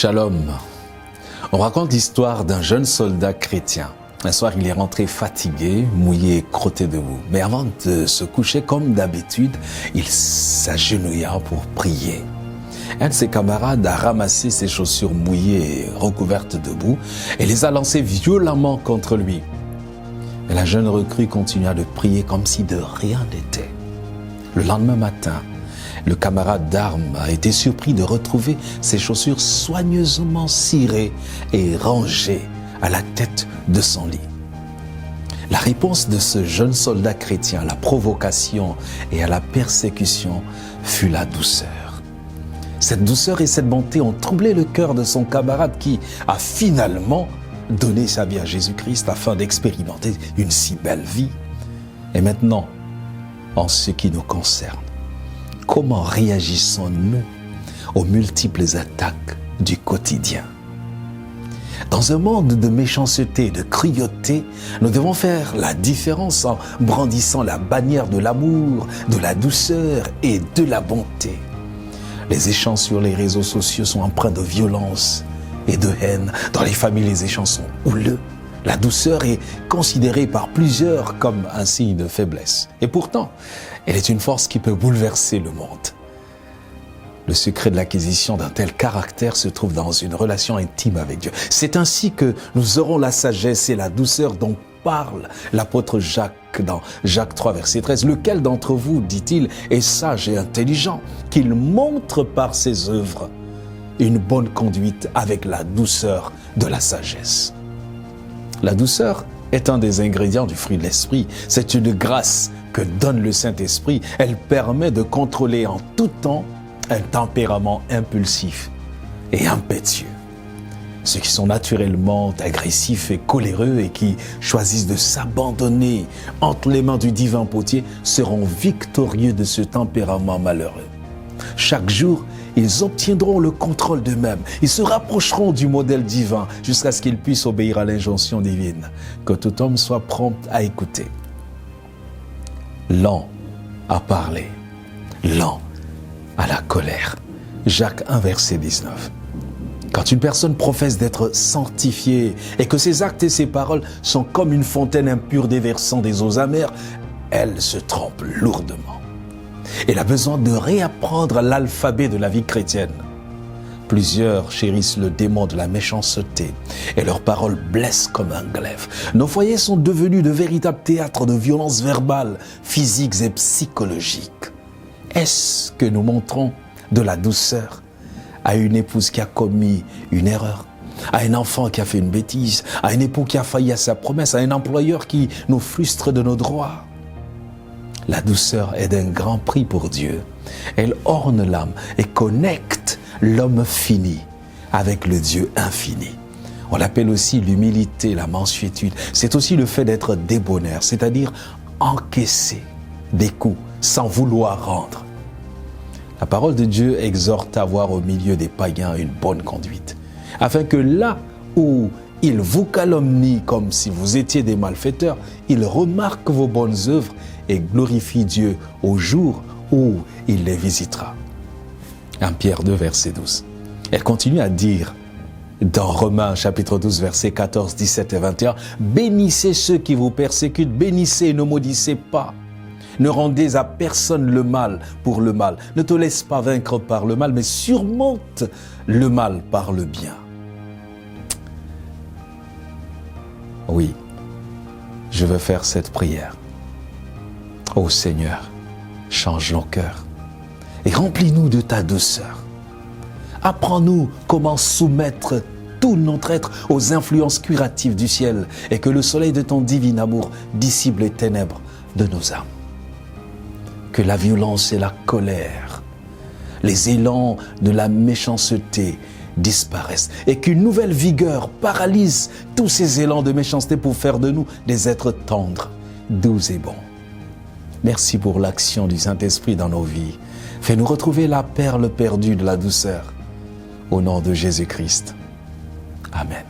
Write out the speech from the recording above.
Shalom. On raconte l'histoire d'un jeune soldat chrétien. Un soir, il est rentré fatigué, mouillé et crotté debout. Mais avant de se coucher, comme d'habitude, il s'agenouilla pour prier. Un de ses camarades a ramassé ses chaussures mouillées et recouvertes de boue et les a lancées violemment contre lui. Mais la jeune recrue continua de prier comme si de rien n'était. Le lendemain matin, le camarade d'armes a été surpris de retrouver ses chaussures soigneusement cirées et rangées à la tête de son lit. La réponse de ce jeune soldat chrétien à la provocation et à la persécution fut la douceur. Cette douceur et cette bonté ont troublé le cœur de son camarade qui a finalement donné sa vie à Jésus-Christ afin d'expérimenter une si belle vie. Et maintenant, en ce qui nous concerne, comment réagissons-nous aux multiples attaques du quotidien? Dans un monde de méchanceté, de cruauté, nous devons faire la différence en brandissant la bannière de l'amour, de la douceur et de la bonté. Les échanges sur les réseaux sociaux sont empreints de violence et de haine. Dans les familles, les échanges sont houleux. La douceur est considérée par plusieurs comme un signe de faiblesse. Et pourtant, elle est une force qui peut bouleverser le monde. Le secret de l'acquisition d'un tel caractère se trouve dans une relation intime avec Dieu. C'est ainsi que nous aurons la sagesse et la douceur dont parle l'apôtre Jacques dans Jacques 3, verset 13. Lequel d'entre vous, dit-il, est sage et intelligent, qu'il montre par ses œuvres une bonne conduite avec la douceur de la sagesse. La douceur est un des ingrédients du fruit de l'esprit. C'est une grâce que donne le Saint-Esprit. Elle permet de contrôler en tout temps un tempérament impulsif et impétueux. Ceux qui sont naturellement agressifs et coléreux et qui choisissent de s'abandonner entre les mains du divin potier seront victorieux de ce tempérament malheureux. Chaque jour, ils obtiendront le contrôle d'eux-mêmes. Ils se rapprocheront du modèle divin jusqu'à ce qu'ils puissent obéir à l'injonction divine. Que tout homme soit prompt à écouter, lent à parler, lent à la colère. Jacques 1, verset 19. Quand une personne professe d'être sanctifiée et que ses actes et ses paroles sont comme une fontaine impure déversant des eaux amères, elle se trompe lourdement. Elle a besoin de réapprendre l'alphabet de la vie chrétienne. Plusieurs chérissent le démon de la méchanceté et leurs paroles blessent comme un glaive. Nos foyers sont devenus de véritables théâtres de violences verbales, physiques et psychologiques. Est-ce que nous montrons de la douceur à une épouse qui a commis une erreur, à un enfant qui a fait une bêtise, à un époux qui a failli à sa promesse, à un employeur qui nous frustre de nos droits? La douceur est d'un grand prix pour Dieu. Elle orne l'âme et connecte l'homme fini avec le Dieu infini. On l'appelle aussi l'humilité, la mansuétude. C'est aussi le fait d'être débonnaire, c'est-à-dire encaisser des coups sans vouloir rendre. La parole de Dieu exhorte à avoir au milieu des païens une bonne conduite, afin que là où ils vous calomnient comme si vous étiez des malfaiteurs, ils remarquent vos bonnes œuvres et glorifient Dieu au jour où il les visitera. 1 Pierre 2, verset 12. Elle continue à dire dans Romains chapitre 12, versets 14, 17 et 21, « Bénissez ceux qui vous persécutent, bénissez et ne maudissez pas. Ne rendez à personne le mal pour le mal. Ne te laisse pas vaincre par le mal, mais surmonte le mal par le bien. » Oui, je veux faire cette prière. Ô Seigneur, change nos cœurs et remplis-nous de ta douceur. Apprends-nous comment soumettre tout notre être aux influences curatives du ciel et que le soleil de ton divin amour dissipe les ténèbres de nos âmes. Que la violence et la colère, les élans de la méchanceté disparaissent et qu'une nouvelle vigueur paralyse tous ces élans de méchanceté pour faire de nous des êtres tendres, doux et bons. Merci pour l'action du Saint-Esprit dans nos vies. Fais-nous retrouver la perle perdue de la douceur. Au nom de Jésus-Christ. Amen.